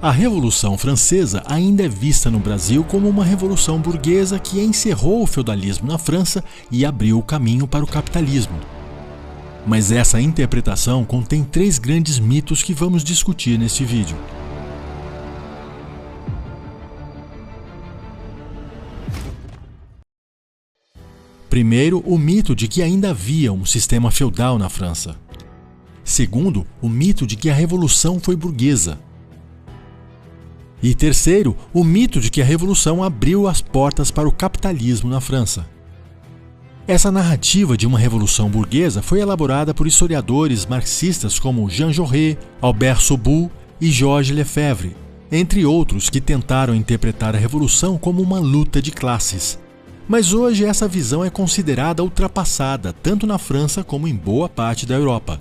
A Revolução Francesa ainda é vista no Brasil como uma revolução burguesa que encerrou o feudalismo na França e abriu o caminho para o capitalismo. Mas essa interpretação contém 3 grandes mitos que vamos discutir neste vídeo. Primeiro, o mito de que ainda havia um sistema feudal na França. Segundo, o mito de que a Revolução foi burguesa. E terceiro, o mito de que a Revolução abriu as portas para o capitalismo na França. Essa narrativa de uma revolução burguesa foi elaborada por historiadores marxistas como Jean Jaurès, Albert Soubou e Georges Lefebvre, entre outros que tentaram interpretar a Revolução como uma luta de classes. Mas hoje essa visão é considerada ultrapassada, tanto na França como em boa parte da Europa.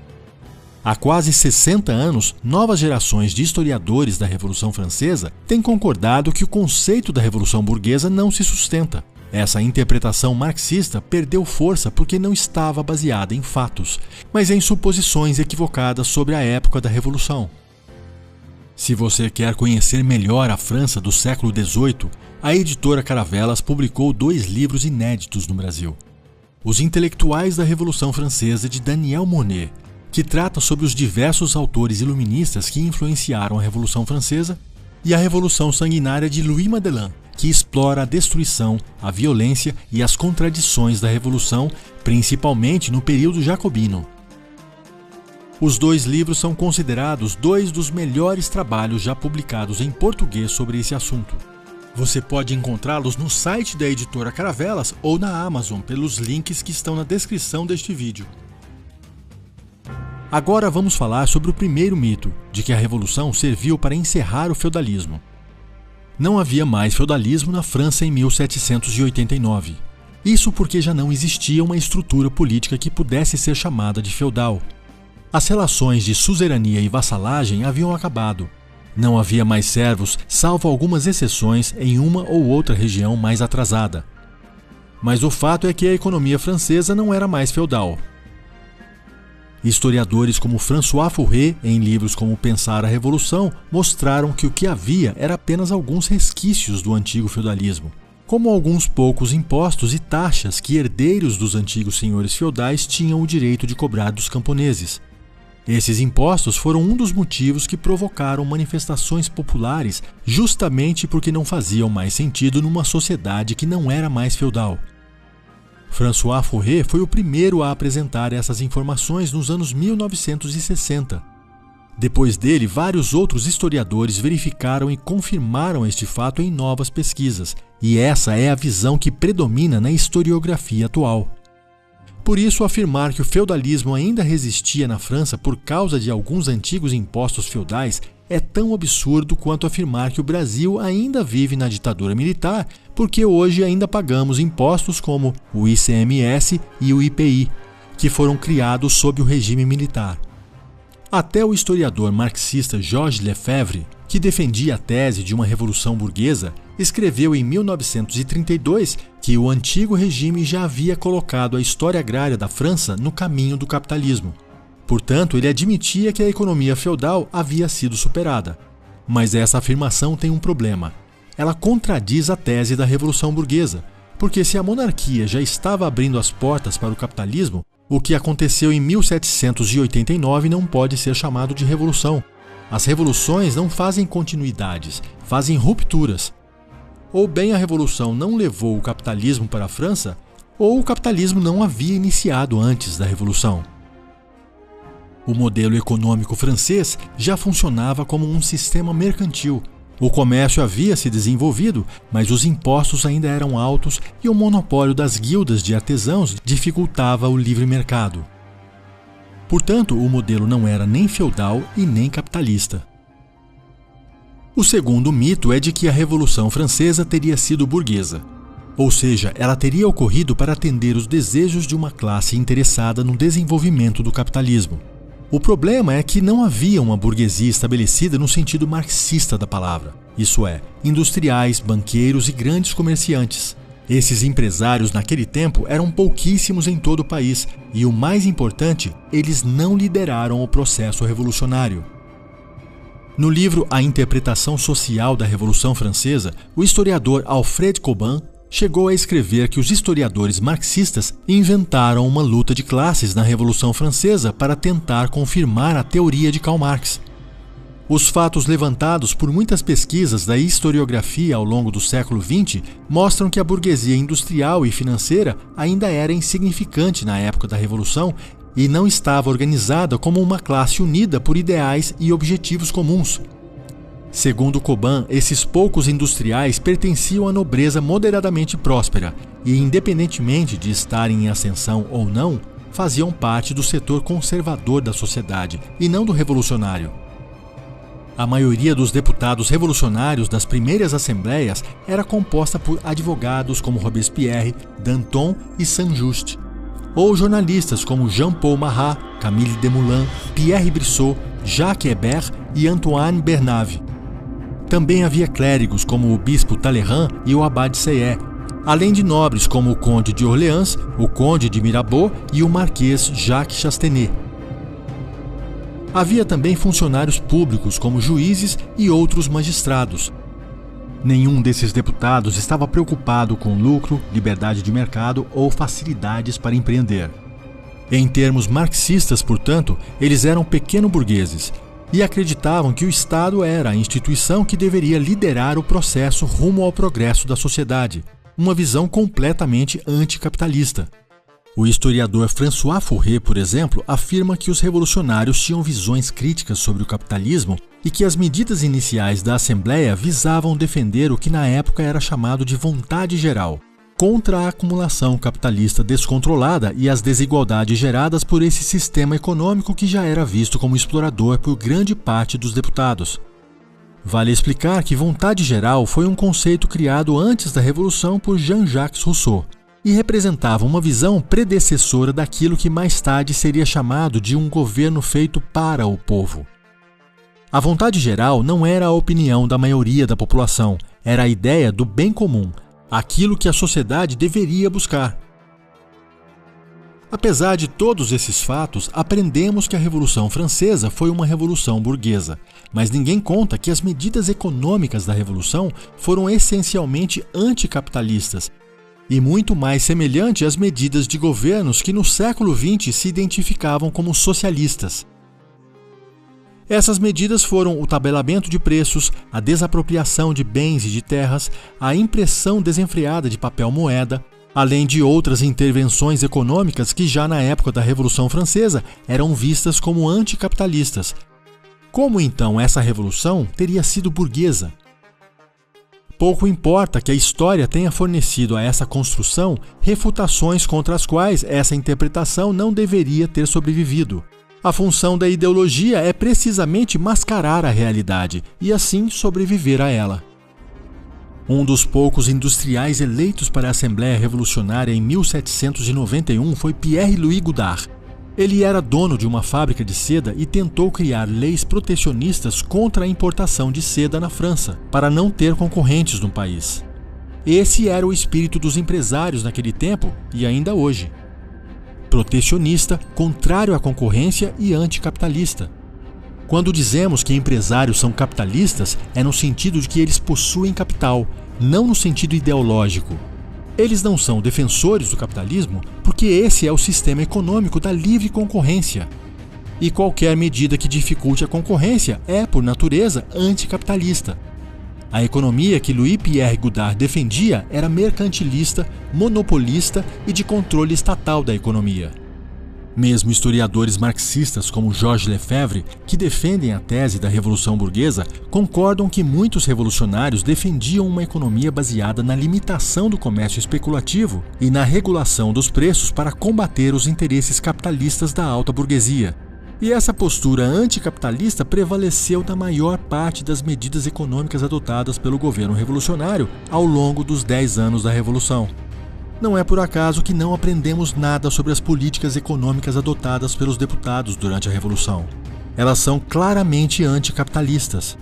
Há quase 60 anos, novas gerações de historiadores da Revolução Francesa têm concordado que o conceito da Revolução Burguesa não se sustenta. Essa interpretação marxista perdeu força porque não estava baseada em fatos, mas em suposições equivocadas sobre a época da Revolução. Se você quer conhecer melhor a França do século XVIII, a editora Caravelas publicou 2 livros inéditos no Brasil. Os Intelectuais da Revolução Francesa, de Daniel Monet, que trata sobre os diversos autores iluministas que influenciaram a Revolução Francesa, e a Revolução Sanguinária de Louis Madelin, que explora a destruição, a violência e as contradições da Revolução, principalmente no período jacobino. Os 2 livros são considerados 2 dos melhores trabalhos já publicados em português sobre esse assunto. Você pode encontrá-los no site da editora Caravelas ou na Amazon pelos links que estão na descrição deste vídeo. Agora vamos falar sobre o primeiro mito, de que a Revolução serviu para encerrar o feudalismo. Não havia mais feudalismo na França em 1789. Isso porque já não existia uma estrutura política que pudesse ser chamada de feudal. As relações de suzerania e vassalagem haviam acabado. Não havia mais servos, salvo algumas exceções em uma ou outra região mais atrasada. Mas o fato é que a economia francesa não era mais feudal. Historiadores como François Furet, em livros como Pensar a Revolução, mostraram que o que havia era apenas alguns resquícios do antigo feudalismo, como alguns poucos impostos e taxas que herdeiros dos antigos senhores feudais tinham o direito de cobrar dos camponeses. Esses impostos foram um dos motivos que provocaram manifestações populares, justamente porque não faziam mais sentido numa sociedade que não era mais feudal. François Furet foi o primeiro a apresentar essas informações nos anos 1960. Depois dele, vários outros historiadores verificaram e confirmaram este fato em novas pesquisas, e essa é a visão que predomina na historiografia atual. Por isso, afirmar que o feudalismo ainda resistia na França por causa de alguns antigos impostos feudais é tão absurdo quanto afirmar que o Brasil ainda vive na ditadura militar porque hoje ainda pagamos impostos como o ICMS e o IPI, que foram criados sob o regime militar. Até o historiador marxista Georges Lefebvre, que defendia a tese de uma revolução burguesa, escreveu em 1932 que o antigo regime já havia colocado a história agrária da França no caminho do capitalismo. Portanto, ele admitia que a economia feudal havia sido superada. Mas essa afirmação tem um problema. Ela contradiz a tese da Revolução Burguesa, porque se a monarquia já estava abrindo as portas para o capitalismo, o que aconteceu em 1789 não pode ser chamado de revolução. As revoluções não fazem continuidades, fazem rupturas. Ou bem a revolução não levou o capitalismo para a França, ou o capitalismo não havia iniciado antes da revolução. O modelo econômico francês já funcionava como um sistema mercantil. O comércio havia se desenvolvido, mas os impostos ainda eram altos e o monopólio das guildas de artesãos dificultava o livre mercado. Portanto, o modelo não era nem feudal e nem capitalista. O segundo mito é de que a Revolução Francesa teria sido burguesa. Ou seja, ela teria ocorrido para atender os desejos de uma classe interessada no desenvolvimento do capitalismo. O problema é que não havia uma burguesia estabelecida no sentido marxista da palavra, isso é, industriais, banqueiros e grandes comerciantes. Esses empresários naquele tempo eram pouquíssimos em todo o país e, o mais importante, eles não lideraram o processo revolucionário. No livro A Interpretação Social da Revolução Francesa, o historiador Alfred Cobbin chegou a escrever que os historiadores marxistas inventaram uma luta de classes na Revolução Francesa para tentar confirmar a teoria de Karl Marx. Os fatos levantados por muitas pesquisas da historiografia ao longo do século XX mostram que a burguesia industrial e financeira ainda era insignificante na época da Revolução e não estava organizada como uma classe unida por ideais e objetivos comuns. Segundo Cobbin, esses poucos industriais pertenciam à nobreza moderadamente próspera e, independentemente de estarem em ascensão ou não, faziam parte do setor conservador da sociedade e não do revolucionário. A maioria dos deputados revolucionários das primeiras assembleias era composta por advogados como Robespierre, Danton e Saint-Just, ou jornalistas como Jean-Paul Marat, Camille Desmoulins, Pierre Brissot, Jacques Hébert e Antoine Bernabe. Também havia clérigos como o bispo Talleyrand e o abade Sieyès, além de nobres como o conde de Orleans, o conde de Mirabeau e o marquês Jacques Chastenet. Havia também funcionários públicos como juízes e outros magistrados. Nenhum desses deputados estava preocupado com lucro, liberdade de mercado ou facilidades para empreender. Em termos marxistas, portanto, eles eram pequeno-burgueses e acreditavam que o Estado era a instituição que deveria liderar o processo rumo ao progresso da sociedade, uma visão completamente anticapitalista. O historiador François Furet, por exemplo, afirma que os revolucionários tinham visões críticas sobre o capitalismo e que as medidas iniciais da Assembleia visavam defender o que na época era chamado de vontade geral, contra a acumulação capitalista descontrolada e as desigualdades geradas por esse sistema econômico que já era visto como explorador por grande parte dos deputados. Vale explicar que vontade geral foi um conceito criado antes da Revolução por Jean-Jacques Rousseau e representava uma visão predecessora daquilo que mais tarde seria chamado de um governo feito para o povo. A vontade geral não era a opinião da maioria da população, era a ideia do bem comum, aquilo que a sociedade deveria buscar. Apesar de todos esses fatos, aprendemos que a Revolução Francesa foi uma revolução burguesa, mas ninguém conta que as medidas econômicas da Revolução foram essencialmente anticapitalistas e muito mais semelhante às medidas de governos que no século XX se identificavam como socialistas. Essas medidas foram o tabelamento de preços, a desapropriação de bens e de terras, a impressão desenfreada de papel moeda, além de outras intervenções econômicas que já na época da Revolução Francesa eram vistas como anticapitalistas. Como então essa revolução teria sido burguesa? Pouco importa que a história tenha fornecido a essa construção refutações contra as quais essa interpretação não deveria ter sobrevivido. A função da ideologia é precisamente mascarar a realidade e assim sobreviver a ela. Um dos poucos industriais eleitos para a Assembleia Revolucionária em 1791 foi Pierre-Louis Godard. Ele era dono de uma fábrica de seda e tentou criar leis protecionistas contra a importação de seda na França, para não ter concorrentes no país. Esse era o espírito dos empresários naquele tempo e ainda hoje. Protecionista, contrário à concorrência e anticapitalista. Quando dizemos que empresários são capitalistas, é no sentido de que eles possuem capital, não no sentido ideológico. Eles não são defensores do capitalismo porque esse é o sistema econômico da livre concorrência. E qualquer medida que dificulte a concorrência é, por natureza, anticapitalista. A economia que Louis-Pierre Godard defendia era mercantilista, monopolista e de controle estatal da economia. Mesmo historiadores marxistas como Georges Lefebvre, que defendem a tese da Revolução Burguesa, concordam que muitos revolucionários defendiam uma economia baseada na limitação do comércio especulativo e na regulação dos preços para combater os interesses capitalistas da alta burguesia. E essa postura anticapitalista prevaleceu na maior parte das medidas econômicas adotadas pelo governo revolucionário ao longo dos 10 anos da Revolução. Não é por acaso que não aprendemos nada sobre as políticas econômicas adotadas pelos deputados durante a Revolução. Elas são claramente anticapitalistas.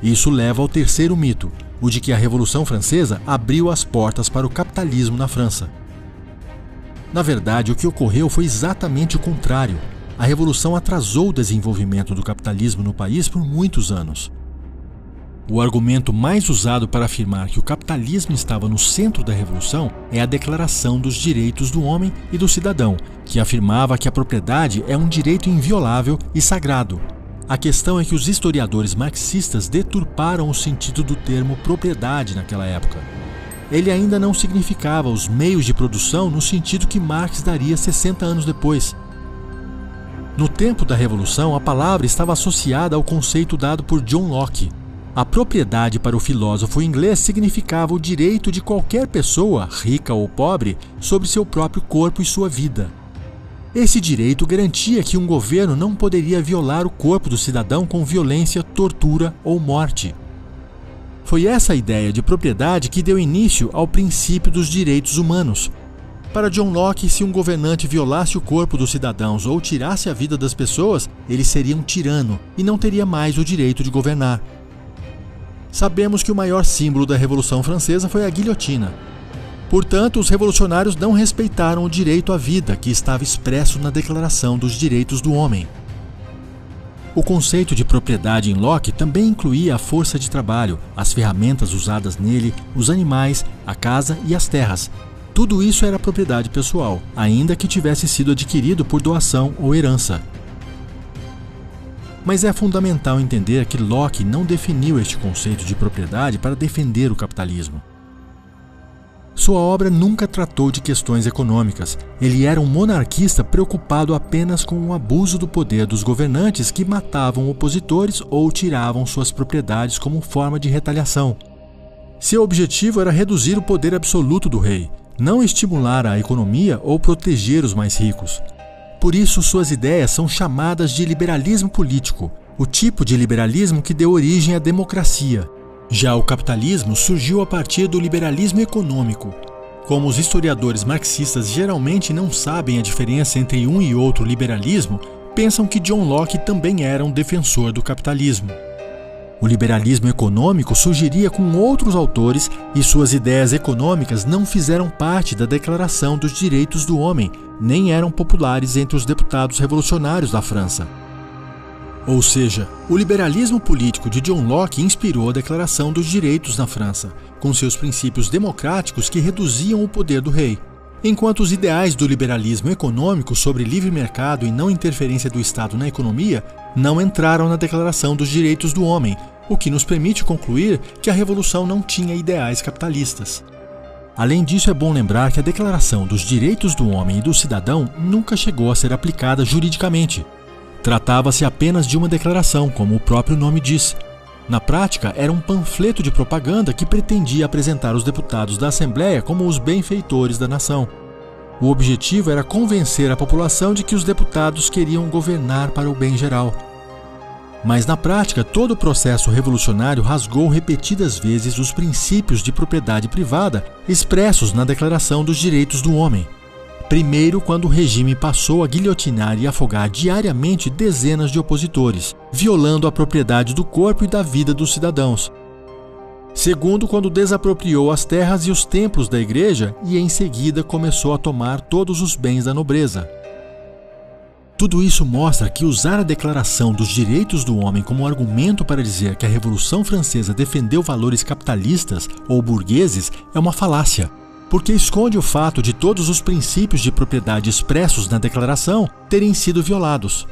Isso leva ao terceiro mito, o de que a Revolução Francesa abriu as portas para o capitalismo na França. Na verdade, o que ocorreu foi exatamente o contrário. a Revolução atrasou o desenvolvimento do capitalismo no país por muitos anos. O argumento mais usado para afirmar que o capitalismo estava no centro da Revolução é a Declaração dos Direitos do Homem e do Cidadão, que afirmava que a propriedade é um direito inviolável e sagrado. A questão é que os historiadores marxistas deturparam o sentido do termo propriedade naquela época. Ele ainda não significava os meios de produção no sentido que Marx daria 60 anos depois. No tempo da Revolução, a palavra estava associada ao conceito dado por John Locke. A propriedade para o filósofo inglês significava o direito de qualquer pessoa, rica ou pobre, sobre seu próprio corpo e sua vida. Esse direito garantia que um governo não poderia violar o corpo do cidadão com violência, tortura ou morte. Foi essa ideia de propriedade que deu início ao princípio dos direitos humanos. Para John Locke, se um governante violasse o corpo dos cidadãos ou tirasse a vida das pessoas, ele seria um tirano e não teria mais o direito de governar. Sabemos que o maior símbolo da Revolução Francesa foi a guilhotina. Portanto, os revolucionários não respeitaram o direito à vida que estava expresso na Declaração dos Direitos do Homem. O conceito de propriedade em Locke também incluía a força de trabalho, as ferramentas usadas nele, os animais, a casa e as terras. Tudo isso era propriedade pessoal, ainda que tivesse sido adquirido por doação ou herança. Mas é fundamental entender que Locke não definiu este conceito de propriedade para defender o capitalismo. Sua obra nunca tratou de questões econômicas. Ele era um monarquista preocupado apenas com o abuso do poder dos governantes que matavam opositores ou tiravam suas propriedades como forma de retaliação. Seu objetivo era reduzir o poder absoluto do rei, não estimular a economia ou proteger os mais ricos. Por isso, suas ideias são chamadas de liberalismo político, o tipo de liberalismo que deu origem à democracia. Já o capitalismo surgiu a partir do liberalismo econômico. Como os historiadores marxistas geralmente não sabem a diferença entre um e outro liberalismo, pensam que John Locke também era um defensor do capitalismo. O liberalismo econômico surgiria com outros autores e suas ideias econômicas não fizeram parte da Declaração dos Direitos do Homem, nem eram populares entre os deputados revolucionários da França. Ou seja, o liberalismo político de John Locke inspirou a Declaração dos Direitos na França, com seus princípios democráticos que reduziam o poder do rei. Enquanto os ideais do liberalismo econômico sobre livre mercado e não interferência do Estado na economia não entraram na Declaração dos Direitos do Homem, o que nos permite concluir que a Revolução não tinha ideais capitalistas. Além disso, é bom lembrar que a Declaração dos Direitos do Homem e do Cidadão nunca chegou a ser aplicada juridicamente. Tratava-se apenas de uma declaração, como o próprio nome diz. Na prática, era um panfleto de propaganda que pretendia apresentar os deputados da Assembleia como os benfeitores da nação. O objetivo era convencer a população de que os deputados queriam governar para o bem geral. Mas na prática, todo o processo revolucionário rasgou repetidas vezes os princípios de propriedade privada expressos na Declaração dos Direitos do Homem. Primeiro, quando o regime passou a guilhotinar e afogar diariamente dezenas de opositores, violando a propriedade do corpo e da vida dos cidadãos. Segundo, quando desapropriou as terras e os templos da igreja e em seguida começou a tomar todos os bens da nobreza. Tudo isso mostra que usar a Declaração dos Direitos do Homem como argumento para dizer que a Revolução Francesa defendeu valores capitalistas ou burgueses é uma falácia, porque esconde o fato de todos os princípios de propriedade expressos na Declaração terem sido violados.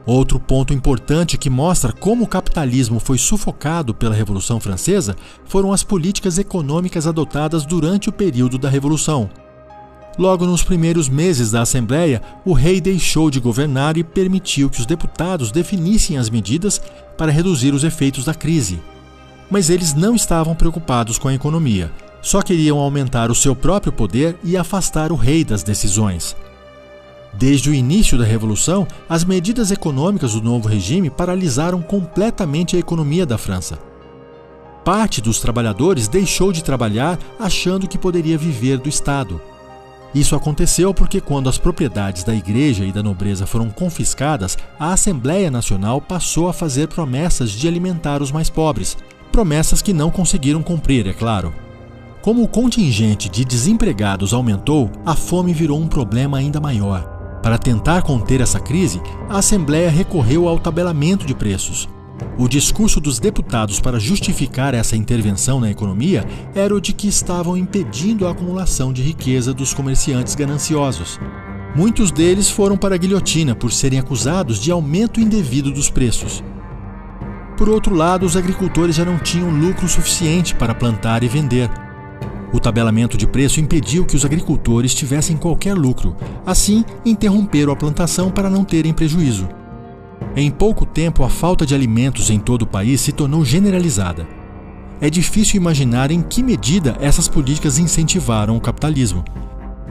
Outro ponto importante que mostra como o capitalismo foi sufocado pela Revolução Francesa foram as políticas econômicas adotadas durante o período da Revolução. Logo nos primeiros meses da Assembleia, o rei deixou de governar e permitiu que os deputados definissem as medidas para reduzir os efeitos da crise. Mas eles não estavam preocupados com a economia, só queriam aumentar o seu próprio poder e afastar o rei das decisões. Desde o início da Revolução, as medidas econômicas do novo regime paralisaram completamente a economia da França. Parte dos trabalhadores deixou de trabalhar achando que poderia viver do Estado. Isso aconteceu porque quando as propriedades da igreja e da nobreza foram confiscadas, a Assembleia Nacional passou a fazer promessas de alimentar os mais pobres, promessas que não conseguiram cumprir, é claro. Como o contingente de desempregados aumentou, a fome virou um problema ainda maior. Para tentar conter essa crise, a Assembleia recorreu ao tabelamento de preços. O discurso dos deputados para justificar essa intervenção na economia era o de que estavam impedindo a acumulação de riqueza dos comerciantes gananciosos. Muitos deles foram para a guilhotina por serem acusados de aumento indevido dos preços. Por outro lado, os agricultores já não tinham lucro suficiente para plantar e vender. O tabelamento de preço impediu que os agricultores tivessem qualquer lucro. Assim, interromperam a plantação para não terem prejuízo. Em pouco tempo, a falta de alimentos em todo o país se tornou generalizada. É difícil imaginar em que medida essas políticas incentivaram o capitalismo.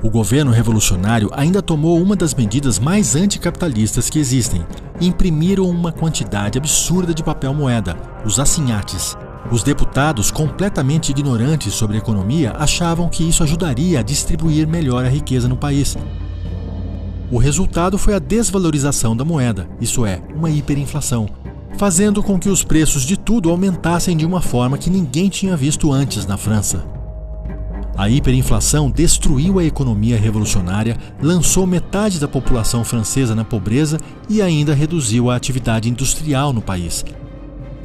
O governo revolucionário ainda tomou uma das medidas mais anticapitalistas que existem. Imprimiram uma quantidade absurda de papel moeda, os assinhates. Os deputados, completamente ignorantes sobre a economia, achavam que isso ajudaria a distribuir melhor a riqueza no país. O resultado foi a desvalorização da moeda, isso é, uma hiperinflação, fazendo com que os preços de tudo aumentassem de uma forma que ninguém tinha visto antes na França. A hiperinflação destruiu a economia revolucionária, lançou metade da população francesa na pobreza e ainda reduziu a atividade industrial no país.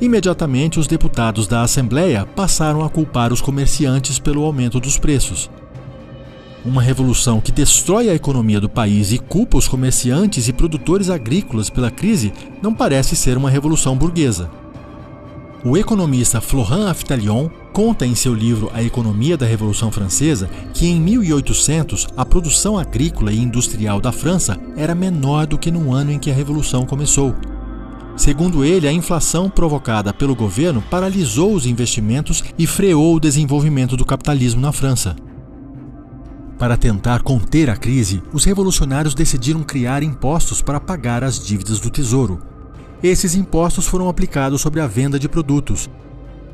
Imediatamente, os deputados da Assembleia passaram a culpar os comerciantes pelo aumento dos preços. Uma revolução que destrói a economia do país e culpa os comerciantes e produtores agrícolas pela crise não parece ser uma revolução burguesa. O economista Florent Aftalion conta em seu livro A Economia da Revolução Francesa que em 1800 a produção agrícola e industrial da França era menor do que no ano em que a Revolução começou. Segundo ele, a inflação provocada pelo governo paralisou os investimentos e freou o desenvolvimento do capitalismo na França. Para tentar conter a crise, os revolucionários decidiram criar impostos para pagar as dívidas do tesouro. Esses impostos foram aplicados sobre a venda de produtos.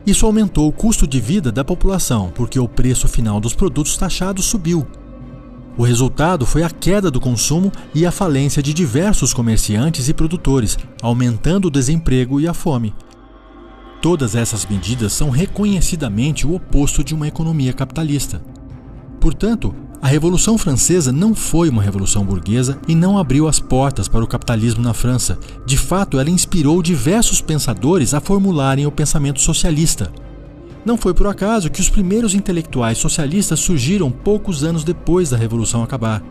Isso aumentou o custo de vida da população, porque o preço final dos produtos taxados subiu. O resultado foi a queda do consumo e a falência de diversos comerciantes e produtores, aumentando o desemprego e a fome. Todas essas medidas são reconhecidamente o oposto de uma economia capitalista. Portanto, a Revolução Francesa não foi uma revolução burguesa e não abriu as portas para o capitalismo na França. De fato, ela inspirou diversos pensadores a formularem o pensamento socialista. Não foi por acaso que os primeiros intelectuais socialistas surgiram poucos anos depois da Revolução acabar.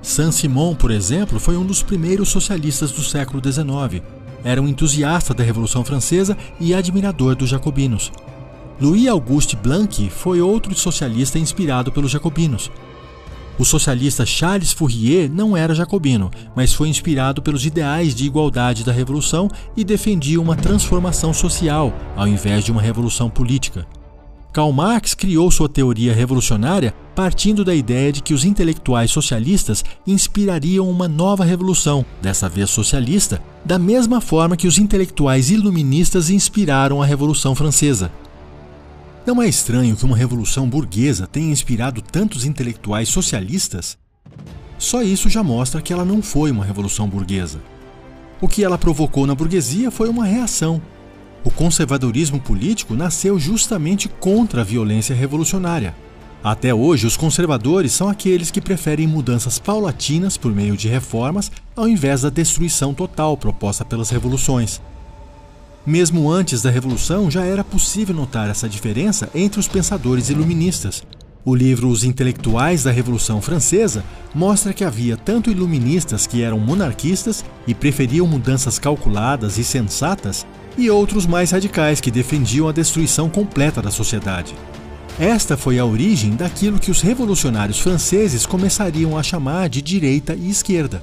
Saint-Simon, por exemplo, foi um dos primeiros socialistas do século XIX. Era um entusiasta da Revolução Francesa e admirador dos jacobinos. Louis-Auguste Blanqui foi outro socialista inspirado pelos jacobinos. O socialista Charles Fourier não era jacobino, mas foi inspirado pelos ideais de igualdade da Revolução e defendia uma transformação social, ao invés de uma revolução política. Karl Marx criou sua teoria revolucionária partindo da ideia de que os intelectuais socialistas inspirariam uma nova revolução, dessa vez socialista, da mesma forma que os intelectuais iluministas inspiraram a Revolução Francesa. Não é estranho que uma revolução burguesa tenha inspirado tantos intelectuais socialistas? Só isso já mostra que ela não foi uma revolução burguesa. O que ela provocou na burguesia foi uma reação. O conservadorismo político nasceu justamente contra a violência revolucionária. Até hoje, os conservadores são aqueles que preferem mudanças paulatinas por meio de reformas, ao invés da destruição total proposta pelas revoluções. Mesmo antes da Revolução, já era possível notar essa diferença entre os pensadores iluministas. O livro Os Intelectuais da Revolução Francesa mostra que havia tanto iluministas que eram monarquistas e preferiam mudanças calculadas e sensatas, e outros mais radicais que defendiam a destruição completa da sociedade. Esta foi a origem daquilo que os revolucionários franceses começariam a chamar de direita e esquerda.